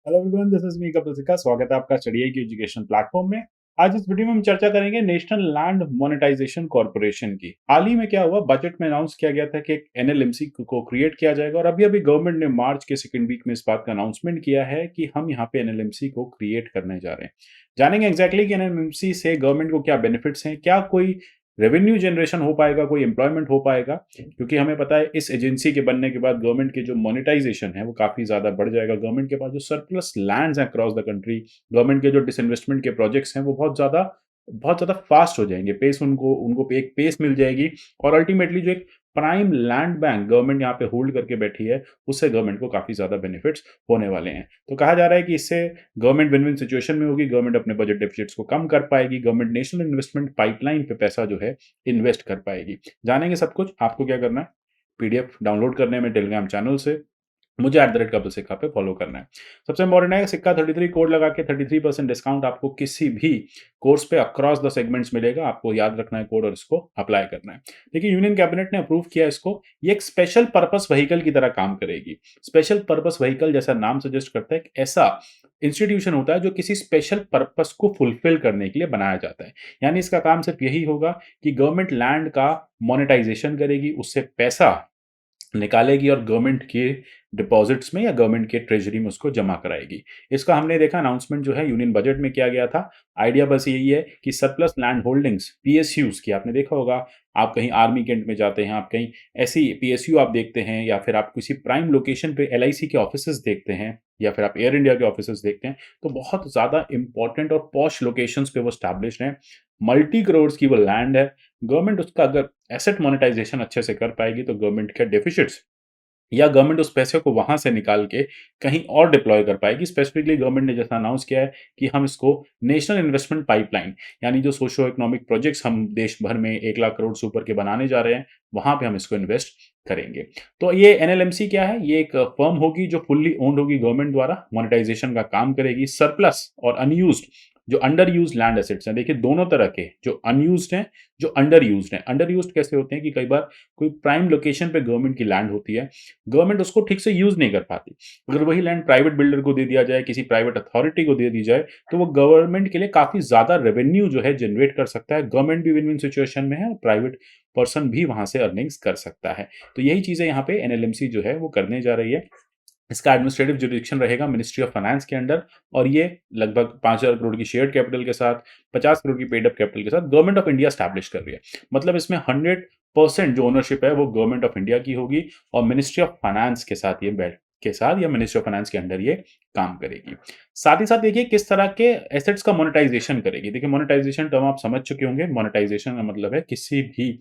Hello everyone, this is me Kapil सिक्का। स्वागत है आपका स्टडी की एजुकेशन प्लेटफॉर्म में। आज इस वीडियो में हम चर्चा करेंगे नेशनल लैंड मोनेटाइजेशन कॉर्पोरेशन की। हाल ही में क्या हुआ, बजट में अनाउंस किया गया था कि एक एनएलएमसी को क्रिएट किया जाएगा और अभी अभी गवर्नमेंट ने मार्च के सेकंड वीक में इस बात का अनाउंसमेंट किया है कि हम यहाँ पे एनएलएमसी को क्रिएट करने जा रहे हैं। जानेंगे एग्जैक्टली कि एनएलएमसी से गवर्नमेंट को क्या बेनिफिट्स हैं, क्या कोई रेवेन्यू जनरेशन हो पाएगा, कोई एम्प्लॉयमेंट हो पाएगा। क्योंकि हमें पता है इस एजेंसी के बनने के बाद गवर्नमेंट की जो मोनेटाइजेशन है वो काफी ज्यादा बढ़ जाएगा। गवर्नमेंट के पास जो सरप्लस लैंड्स हैं अक्रॉस द कंट्री, गवर्नमेंट के जो डिसइन्वेस्टमेंट के प्रोजेक्ट्स हैं वो बहुत ज्यादा फास्ट हो जाएंगे। पेस उनको उनको एक पेस मिल जाएगी और अल्टीमेटली जो एक प्राइम लैंड बैंक गवर्नमेंट यहाँ पे होल्ड करके बैठी है उससे गवर्नमेंट को काफी ज्यादा बेनिफिट्स होने वाले हैं। तो कहा जा रहा है कि इससे गवर्नमेंट विन विन सिचुएशन में होगी। गवर्नमेंट अपने बजट डेफिसिट्स को कम कर पाएगी, गवर्नमेंट नेशनल इन्वेस्टमेंट पाइपलाइन पे पैसा जो है इन्वेस्ट कर पाएगी। जानेंगे सब कुछ। आपको क्या करना है, पीडीएफ डाउनलोड करने में टेलीग्राम चैनल से मुझे @कपिल सिक्का पे फॉलो करना है। सबसे इंपॉर्टेंट है सिक्का 33 कोड लगा के 33% डिस्काउंट आपको किसी भी कोर्स पे अक्रॉस द सेगमेंट्स मिलेगा। आपको याद रखना है कोड और इसको अप्लाई करना है। देखिए, यूनियन कैबिनेट ने अप्रूव किया इसको। ये एक स्पेशल पर्पस व्हीकल की तरह काम करेगी। स्पेशल पर्पस व्हीकल जैसा नाम सजेस्ट करता है, एक ऐसा इंस्टीट्यूशन होता है जो किसी स्पेशल पर्पस को फुलफिल करने के लिए बनाया जाता है। यानी इसका काम सिर्फ यही होगा कि गवर्नमेंट लैंड का मोनेटाइजेशन करेगी, उससे पैसा निकालेगी और गवर्नमेंट के डिपॉजिट्स में या गवर्नमेंट के ट्रेजरी में उसको जमा कराएगी। इसका हमने देखा अनाउंसमेंट जो है यूनियन बजट में किया गया था। आइडिया बस यही है कि सरप्लस लैंड होल्डिंग्स पीएसयूज की, आपने देखा होगा, आप कहीं आर्मी कैंट में जाते हैं, आप कहीं ऐसी पीएसयू आप देखते हैं, या फिर आप किसी प्राइम लोकेशन पे एलआईसी के ऑफिसेज देखते हैं, या फिर आप एयर इंडिया के ऑफिसेज देखते हैं, तो बहुत ज्यादा इंपॉर्टेंट और पॉश लोकेशंस पे वो स्टैब्लिश्ड हैं। मल्टी करोड़ की वो लैंड है। गवर्नमेंट उसका अगर एसेट मोनेटाइजेशन अच्छे से कर पाएगी तो गवर्नमेंट के डेफिसिट्स या गवर्नमेंट उस पैसे को वहां से निकाल के कहीं और डिप्लॉय कर पाएगी। स्पेसिफिकली गवर्नमेंट ने जैसा अनाउंस किया है कि हम इसको नेशनल इन्वेस्टमेंट पाइपलाइन, यानी जो सोशो इकोनॉमिक प्रोजेक्ट्स हम देश भर में 1 लाख करोड़ से ऊपर के बनाने जा रहे हैं, वहां पे हम इसको इन्वेस्ट करेंगे। तो ये एनएलएमसी क्या है, ये एक फर्म होगी जो फुल्ली ओन्ड होगी गवर्नमेंट द्वारा, मोनेटाइजेशन का काम करेगी। सरप्लस और अनयूज्ड जो अंडर यूज लैंड एसेट्स हैं, देखिए दोनों तरह के, जो अनयूज्ड हैं, जो अंडर यूज्ड हैं। अंडर यूज्ड कैसे होते हैं कि कई बार कोई प्राइम लोकेशन पे गवर्नमेंट की लैंड होती है, गवर्नमेंट उसको ठीक से यूज नहीं कर पाती। अगर वही लैंड प्राइवेट बिल्डर को दे दिया जाए, किसी प्राइवेट अथॉरिटी को दे दी जाए, तो वो गवर्नमेंट के लिए काफी ज्यादा रेवेन्यू जो है जनरेट कर सकता है। गवर्नमेंट भी विन विन सिचुएशन में है और प्राइवेट पर्सन भी वहां से अर्निंग्स कर सकता है। तो यही चीजें यहाँ पे एनएलएमसी जो है वो करने जा रही है। इसका एडमिनिस्ट्रेटिव जुरिडिक्शन रहेगा मिनिस्ट्री ऑफ फाइनेंस के अंडर, और ये लगभग 5,000 करोड़ की शेयर कैपिटल के साथ, 50 करोड़ की पेड अप कैपिटल के साथ गवर्नमेंट ऑफ इंडिया स्टैब्लिश कर रही है। मतलब इसमें 100% जो ओनरशिप है वो गवर्नमेंट ऑफ इंडिया की होगी और मिनिस्ट्री ऑफ फाइनेंस के साथ ये बैठ के साथ या मिनिस्ट्री ऑफ फाइनेंस के अंडर ये काम करेगी। साथ ही साथ देखिए किस तरह के एसेट्स का मोनेटाइजेशन करेगी। देखिए, मोनेटाइजेशन टर्म आप समझ चुके होंगे। मोनेटाइजेशन का मतलब है किसी भी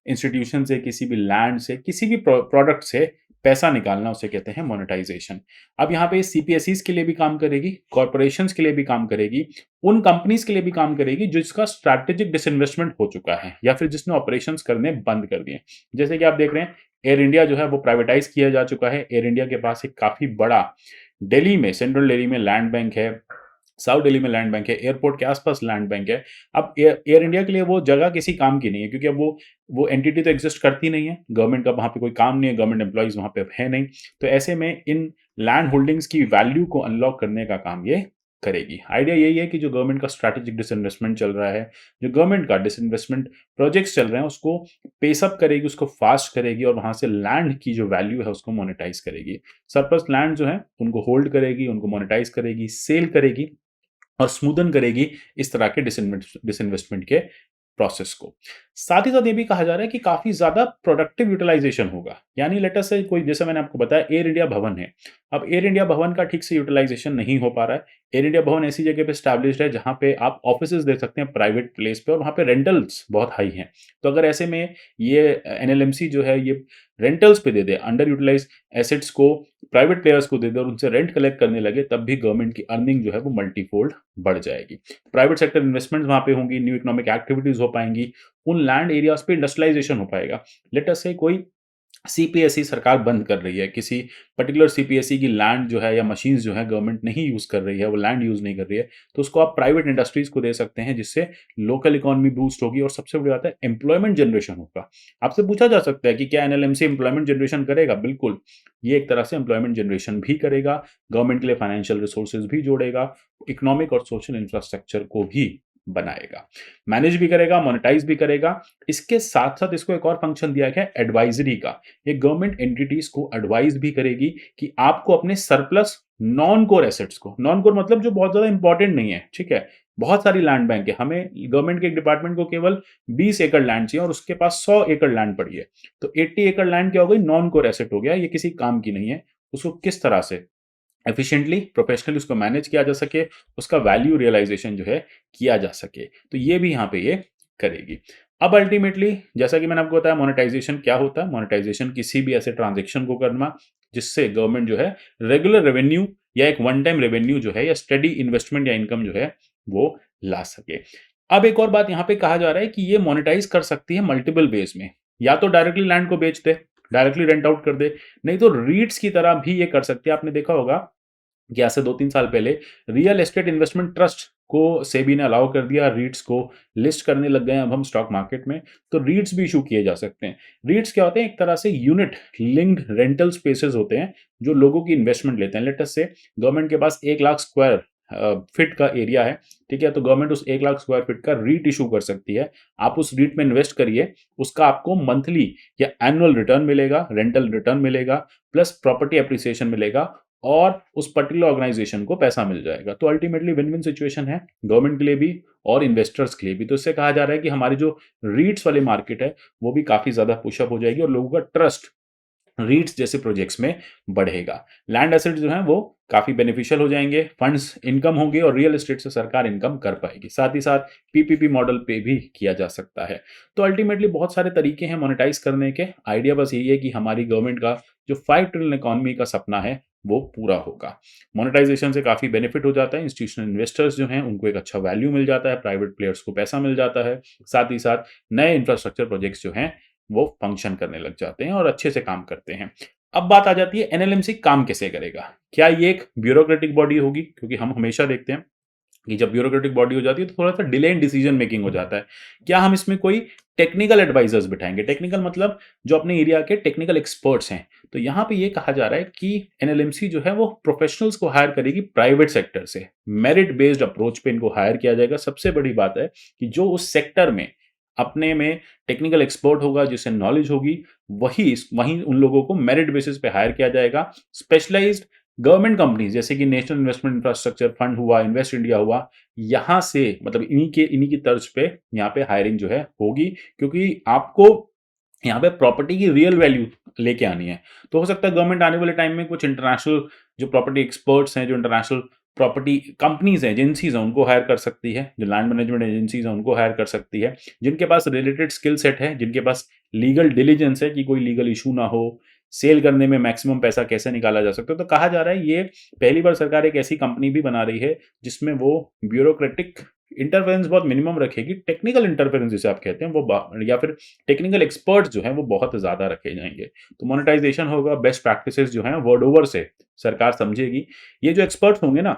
इंस्टीट्यूशन से, किसी भी लैंड से, किसी भी प्रोडक्ट से पैसा निकालना, उसे कहते हैं मोनेटाइजेशन। अब यहाँ पे सीपीएसईज के लिए भी काम करेगी, कॉर्पोरेशंस के लिए भी काम करेगी, उन कंपनीज के लिए भी काम करेगी जिसका स्ट्रैटेजिक डिसइन्वेस्टमेंट हो चुका है या फिर जिसने ऑपरेशंस करने बंद कर दिए। जैसे कि आप देख रहे हैं एयर इंडिया जो है वो प्राइवेटाइज किया जा चुका है। एयर इंडिया के पास एक काफी बड़ा दिल्ली में, सेंट्रल दिल्ली में लैंड बैंक है, साउथ दिल्ली में लैंड बैंक है, एयरपोर्ट के आसपास लैंड बैंक है। अब एयर इंडिया के लिए वो जगह किसी काम की नहीं है, क्योंकि अब वो एंटिटी तो एग्जिस्ट करती नहीं है। गवर्नमेंट का वहां पे कोई काम नहीं है, गवर्नमेंट एम्प्लॉइज वहां पे है नहीं। तो ऐसे में इन लैंड होल्डिंग्स की वैल्यू को अनलॉक करने का काम ये करेगी। आइडिया यही है कि जो गवर्नमेंट का स्ट्रैटेजिक डिसइन्वेस्टमेंट चल रहा है, जो गवर्नमेंट का डिसइन्वेस्टमेंट प्रोजेक्ट्स चल रहे हैं, उसको पेसअप करेगी, उसको फास्ट करेगी और वहां से लैंड की जो वैल्यू है उसको मोनेटाइज करेगी। सरप्लस लैंड जो है उनको होल्ड करेगी, उनको मोनेटाइज करेगी, सेल करेगी और स्मूदन करेगी इस तरह के डिसइन्वेस्टमेंट के प्रोसेस को। साथ ही साथ ये भी कहा जा रहा है कि काफी ज्यादा प्रोडक्टिव यूटिलाइजेशन होगा। यानी लेटर से कोई, जैसे मैंने आपको बताया, एयर इंडिया भवन है। अब एयर इंडिया भवन का ठीक से यूटिलाइजेशन नहीं हो पा रहा है। एयर इंडिया भवन ऐसी जगह पे स्टैब्लिश्ड है जहां पे आप ऑफिसेज देख सकते हैं प्राइवेट प्लेस पे, और वहां पे रेंटल्स बहुत हाई हैं। तो अगर ऐसे में ये एनएलएमसी जो है ये रेंटल्स पे दे दे, अंडर यूटिलाइज एसेट्स को प्राइवेट प्लेयर्स को दे दे और उनसे रेंट कलेक्ट करने लगे, तब भी गवर्नमेंट की अर्निंग जो है वो मल्टीफोल्ड बढ़ जाएगी। प्राइवेट सेक्टर इन्वेस्टमेंट्स वहां पे होंगी, न्यू इकोनॉमिक एक्टिविटीज हो पाएंगी, उन लैंड एरियाज पे इंडस्ट्रियलाइजेशन हो पाएगा। लेट अस से कोई सीपीएसई सरकार बंद कर रही है, किसी पर्टिकुलर सीपीएसई की लैंड जो है या मशीन्स जो है गवर्नमेंट नहीं यूज़ कर रही है, वो लैंड यूज़ नहीं कर रही है, तो उसको आप प्राइवेट इंडस्ट्रीज़ को दे सकते हैं, जिससे लोकल इकोनॉमी बूस्ट होगी और सबसे बड़ी बात है एम्प्लॉयमेंट जनरेशन होगा। आपसे पूछा जा सकता है कि क्या एनएलएमसी एम्प्लॉयमेंट जनरेशन करेगा? बिल्कुल, ये एक तरह से एम्प्लॉयमेंट जनरेशन भी करेगा, गवर्नमेंट के लिए फाइनेंशियल रिसोर्सेज भी जोड़ेगा, इकोनॉमिक और सोशल इंफ्रास्ट्रक्चर को भी बनाएगा, मैनेज भी करेगा, मोनेटाइज भी करेगा। इसके साथ-साथ इसको एक और फंक्शन दिया गया है एडवाइजरी का। ये गवर्नमेंट एंटिटीज को एडवाइस भी करेगी कि आपको अपने सरप्लस नॉन कोर एसेट्स को, नॉन कोर मतलब जो बहुत ज्यादा इंपॉर्टेंट नहीं है, ठीक है, बहुत सारी लैंड बैंक है, हमें गवर्नमेंट के एक डिपार्टमेंट को केवल 20 एकड़ लैंड चाहिए और उसके पास 100 एकड़ लैंड पड़ी है, तो 80 एकड़ लैंड क्या हो गई? नॉन कोर एसेट हो गया, ये किसी काम की नहीं है। उसको किस तरह से एफिशिएंटली, प्रोफेशनली उसको मैनेज किया जा सके, उसका वैल्यू रियलाइजेशन जो है किया जा सके, तो ये भी यहाँ पे ये करेगी। अब अल्टीमेटली जैसा कि मैंने आपको बताया मोनेटाइजेशन क्या होता है? मोनेटाइजेशन किसी भी ऐसे ट्रांजैक्शन को करना जिससे गवर्नमेंट जो है रेगुलर रेवेन्यू या एक वन टाइम रेवेन्यू जो है या स्टडी इन्वेस्टमेंट या इनकम जो है वो ला सके। अब एक और बात यहाँ पे कहा जा रहा है कि ये मोनेटाइज कर सकती है मल्टीपल वेज में, या तो डायरेक्टली लैंड को बेच दे, डायरेक्टली रेंट आउट कर दे, नहीं तो रीट्स की तरह भी ये कर सकती है। आपने देखा होगा कि आज से 2-3 साल पहले रियल एस्टेट इन्वेस्टमेंट ट्रस्ट को सेबी ने अलाउ कर दिया, रीट्स को लिस्ट करने लग गए हैं अब हम स्टॉक मार्केट में, तो रीट्स भी इशू किए जा सकते हैं। रीट्स क्या होते हैं? एक तरह से यूनिट लिंक्ड रेंटल स्पेसेस होते हैं जो लोगों की इन्वेस्टमेंट लेते हैं। लेट अस से गवर्नमेंट के पास 1 लाख स्क्वायर फीट का एरिया है, ठीक है, तो गवर्नमेंट उस 1 लाख स्क्वायर फीट का रीट इशू कर सकती है। आप उस रीट में इन्वेस्ट करिए, उसका आपको मंथली या एनुअल रिटर्न मिलेगा, रेंटल रिटर्न मिलेगा, प्लस प्रॉपर्टी एप्रिसिएशन मिलेगा और उस पर्टिकुलर ऑर्गेनाइजेशन को पैसा मिल जाएगा। तो अल्टीमेटली विन विन सिचुएशन है गवर्नमेंट के लिए भी और इन्वेस्टर्स के लिए भी। तो इससे कहा जा रहा है कि हमारी जो रीट्स वाली मार्केट है वो भी काफी ज्यादा पुशअप हो जाएगी और लोगों का ट्रस्ट रीट्स जैसे प्रोजेक्ट्स में बढ़ेगा। लैंड एसेट्स जो हैं वो काफी बेनिफिशियल हो जाएंगे, फंड्स इनकम होंगे और रियल एस्टेट से सरकार इनकम कर पाएगी। साथ ही साथ पीपीपी मॉडल पे भी किया जा सकता है। तो अल्टीमेटली बहुत सारे तरीके हैं मोनेटाइज करने के। आइडिया बस यही है कि हमारी गवर्नमेंट का जो 5 ट्रिलियन इकोनॉमी का सपना है वो पूरा होगा। मोनेटाइजेशन से काफी बेनिफिट हो जाता है, इंस्टीट्यूशनल इन्वेस्टर्स जो हैं उनको एक अच्छा वैल्यू मिल जाता है, प्राइवेट प्लेयर्स को पैसा मिल जाता है, साथ ही साथ नए इंफ्रास्ट्रक्चर प्रोजेक्ट्स जो हैं वो फंक्शन करने लग जाते हैं और अच्छे से काम करते हैं। अब बात आ जाती है एनएलएमसी काम कैसे करेगा? क्या ये एक ब्यूरोक्रेटिक बॉडी होगी? क्योंकि हम हमेशा देखते हैं कि जब ब्यूरोक्रेटिक बॉडी हो जाती है तो थोड़ा सा डिले इन डिसीजन मेकिंग हो जाता है। क्या हम इसमें कोई टेक्निकल एडवाइजर्स बिठाएंगे? टेक्निकल मतलब जो अपने एरिया के टेक्निकल एक्सपर्ट्स हैं। तो यहाँ पे ये कहा जा रहा है कि एनएलएमसी जो है वो प्रोफेशनल्स को हायर करेगी प्राइवेट सेक्टर से, मेरिट बेस्ड अप्रोच पे इनको हायर किया जाएगा। सबसे बड़ी बात है कि जो उस सेक्टर में अपने में टेक्निकल एक्सपर्ट होगा, जिसे नॉलेज होगी, वहीं उन लोगों को मेरिट बेसिस पे हायर किया जाएगा। स्पेशलाइज्ड गवर्नमेंट कंपनीज जैसे कि नेशनल इन्वेस्टमेंट इंफ्रास्ट्रक्चर फंड हुआ, इन्वेस्ट इंडिया हुआ, यहाँ से मतलब इन्हीं की तर्ज पे यहाँ पे हायरिंग जो है होगी, क्योंकि आपको यहाँ पे प्रॉपर्टी की रियल वैल्यू लेके आनी है। तो हो सकता है गवर्नमेंट आने वाले टाइम में कुछ इंटरनेशनल जो प्रॉपर्टी एक्सपर्ट्स हैं, जो इंटरनेशनल प्रॉपर्टी कंपनीज हैं, एजेंसीज हैं, उनको हायर कर सकती है, जो लैंड मैनेजमेंट एजेंसीज हैं उनको हायर कर सकती है, जिनके पास रिलेटेड स्किल सेट है, जिनके पास लीगल डिलीजेंस है कि कोई लीगल इशू ना हो, सेल करने में मैक्सिमम पैसा कैसे निकाला जा सकता है। तो कहा जा रहा है ये पहली बार सरकार एक ऐसी कंपनी भी बना रही है जिसमें वो ब्यूरोक्रेटिक इंटरफेरेंस बहुत मिनिमम रखेगी, टेक्निकल इंटरफेरेंस जिसे आप कहते हैं वो या फिर टेक्निकल एक्सपर्ट्स जो हैं वो बहुत ज्यादा रखे जाएंगे। तो मोनेटाइजेशन होगा, बेस्ट प्रैक्टिसेस जो हैं वर्ड ओवर से सरकार समझेगी। ये जो एक्सपर्ट्स होंगे ना,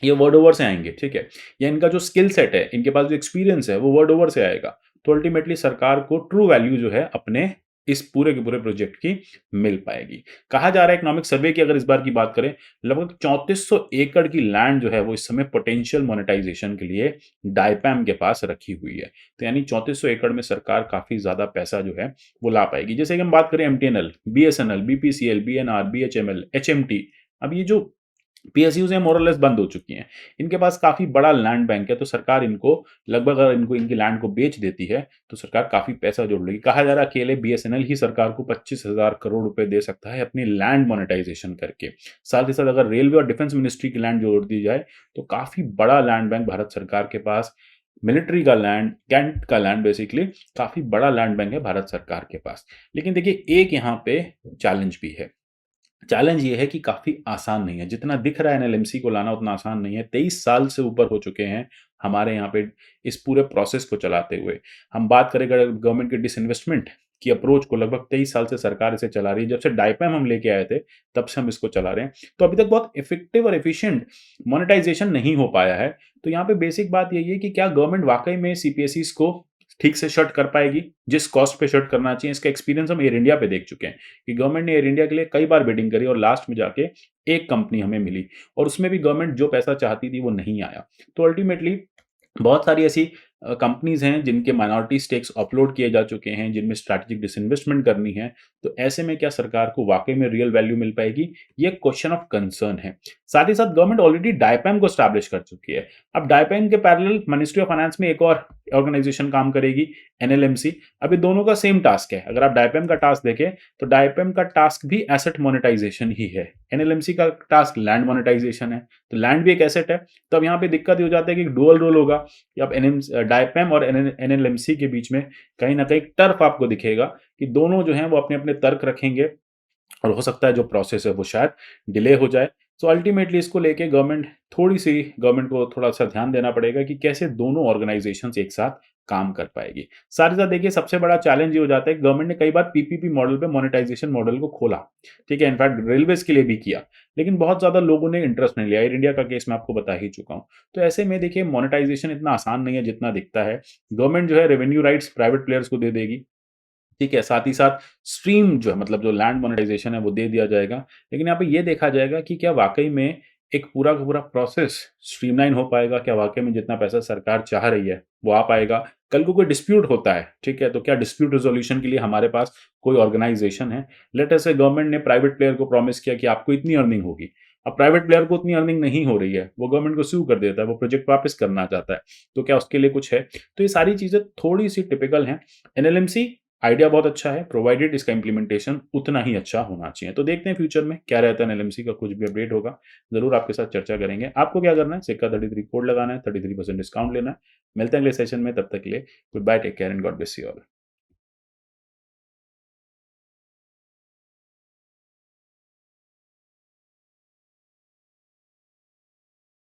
ये वर्ड ओवर से आएंगे, ठीक है, या इनका जो स्किल सेट है, इनके पास जो एक्सपीरियंस है वो वर्ड ओवर से आएगा। तो अल्टीमेटली सरकार को ट्रू वैल्यू जो है अपने इस पूरे के पूरे प्रोजेक्ट की मिल पाएगी। कहा जा रहा है इकोनॉमिक सर्वे की अगर इस बार की बात करें, लगभग 3400 एकड़ की लैंड जो है वो इस समय पोटेंशियल मोनेटाइजेशन के लिए डाइपैम के पास रखी हुई है। तो यानी 3400 एकड़ में सरकार काफी ज्यादा पैसा जो है वो ला पाएगी। जैसे कि हम बात करें MTNL, BSNL, BPCL, BNR, BHML, HMT, अब ये जो पीएसयूज हैं मोरलेस बंद हो चुकी हैं, इनके पास काफी बड़ा लैंड बैंक है, तो सरकार इनको लगभग अगर इनको इनकी लैंड को बेच देती है तो सरकार काफी पैसा जोड़ लेगी। कहा जा रहा है अकेले बीएसएनएल ही सरकार को 25,000 करोड़ रुपए दे सकता है अपनी लैंड मोनेटाइजेशन करके। साथ ही साथ अगर रेलवे और डिफेंस मिनिस्ट्री की लैंड जोड़ दी जाए तो काफी बड़ा लैंड बैंक भारत सरकार के पास, मिलिट्री का लैंड, कैंट का लैंड, बेसिकली काफी बड़ा लैंड बैंक है भारत सरकार के पास। लेकिन देखिए एक यहाँ पे चैलेंज भी है। चैलेंज ये है कि काफ़ी आसान नहीं है, जितना दिख रहा है एनएलएमसी को लाना उतना आसान नहीं है। 23 साल से ऊपर हो चुके हैं हमारे यहाँ पे इस पूरे प्रोसेस को चलाते हुए। हम बात करें अगर गवर्नमेंट के डिसइन्वेस्टमेंट की अप्रोच को लगभग 23 साल से सरकार इसे चला रही है। जब से डाइपैम हम लेके आए थे, तब से हम इसको चला रहे हैं। तो अभी तक बहुत इफेक्टिव और एफिशिएंट मोनेटाइजेशन नहीं हो पाया है। तो यहाँ पे बेसिक बात यही है कि क्या गवर्नमेंट वाकई में सीपीएसईज को ठीक से शट कर पाएगी, जिस कॉस्ट पे शट करना चाहिए। इसका एक्सपीरियंस हम एयर इंडिया पे देख चुके हैं कि गवर्नमेंट ने एयर इंडिया के लिए कई बार बिडिंग करी और लास्ट में जाके एक कंपनी हमें मिली और उसमें भी गवर्नमेंट जो पैसा चाहती थी वो नहीं आया। तो अल्टीमेटली बहुत सारी ऐसी कंपनीज हैं जिनके माइनॉरिटी स्टेक्स अपलोड किए जा चुके हैं, जिनमें स्ट्रैटेजिक डिसइन्वेस्टमेंट करनी है। तो ऐसे में क्या सरकार को वाकई में रियल वैल्यू मिल पाएगी, ये क्वेश्चन ऑफ कंसर्न है। साथ ही साथ गवर्नमेंट ऑलरेडी डाइपैम को स्टैब्लिश कर चुकी है। अब डाइपैम के पैरेलल मिनिस्ट्री ऑफ फाइनेंस में एक और ऑर्गेनाइजेशन काम करेगी, एनएलएमसी। अभी दोनों का सेम टास्क है। अगर आप डाइपैम का टास्क देखें तो डाइपैम का टास्क भी एसेट मोनेटाइजेशन ही है, एनएलएमसी का टास्क लैंड मोनेटाइजेशन है। तो लैंड भी एक एसेट है। तो अब यहाँ पे दिक्कत हो जाता है कि डुअल रोल होगा कि अब डाइपैम और एनएलएमसी के बीच में कहीं ना कहीं टर्फ आपको दिखेगा कि दोनों जो हैं वो अपने अपने तर्क रखेंगे और हो सकता है जो प्रोसेस है वो शायद डिले हो जाए। सो अल्टीमेटली इसको लेके गवर्नमेंट को थोड़ा सा ध्यान देना पड़ेगा कि कैसे दोनों ऑर्गेनाइजेशंस एक साथ काम कर पाएगी। साथ ही साथ देखिए सबसे बड़ा चैलेंज ये हो जाता है, गवर्नमेंट ने कई बार पीपीपी मॉडल पे मोनेटाइजेशन मॉडल को खोला, ठीक है, इनफैक्ट रेलवेज के लिए भी किया, लेकिन बहुत ज्यादा लोगों ने इंटरेस्ट नहीं लिया। एयर इंडिया का केस मैं आपको बता ही चुका हूं। तो ऐसे में देखिए मोनेटाइजेशन इतना आसान नहीं है जितना दिखता है। गवर्नमेंट जो है रेवेन्यू राइट्स प्राइवेट प्लेयर्स को दे देगी, ठीक है, साथ ही साथ स्ट्रीम जो है मतलब जो लैंड मोनेटाइजेशन है वो दे दिया जाएगा। लेकिन यहाँ पे ये देखा जाएगा कि क्या वाकई में एक पूरा का पूरा प्रोसेस स्ट्रीमलाइन हो पाएगा, क्या वाकई में जितना पैसा सरकार चाह रही है वो आ पाएगा। कल को कोई डिस्प्यूट होता है, ठीक है, तो क्या डिस्प्यूट रिजोल्यूशन के लिए हमारे पास कोई ऑर्गेनाइजेशन है। लेट अस से गवर्नमेंट ने प्राइवेट प्लेयर को प्रॉमिस किया कि आपको इतनी अर्निंग होगी। अब प्राइवेट प्लेयर को उतनी अर्निंग नहीं हो रही है, वो गवर्नमेंट को स्यू कर देता है, वो प्रोजेक्ट वापस करना चाहता है। तो क्या उसके लिए कुछ है। तो ये सारी चीजें थोड़ी सी टिपिकल हैं। एनएलएमसी आइडिया बहुत अच्छा है, प्रोवाइडेड इसका इंप्लीमेंटेशन उतना ही अच्छा होना चाहिए। तो देखते हैं फ्यूचर में क्या रहता है, एनएलएमसी का कुछ भी अपडेट होगा जरूर आपके साथ चर्चा करेंगे। आपको क्या करना है, सिक्का 33 कोड लगाना है, 33% डिस्काउंट लेना है। मिलते हैं अगले सेशन में, तब तक के लिए goodbye, take care and God bless you all.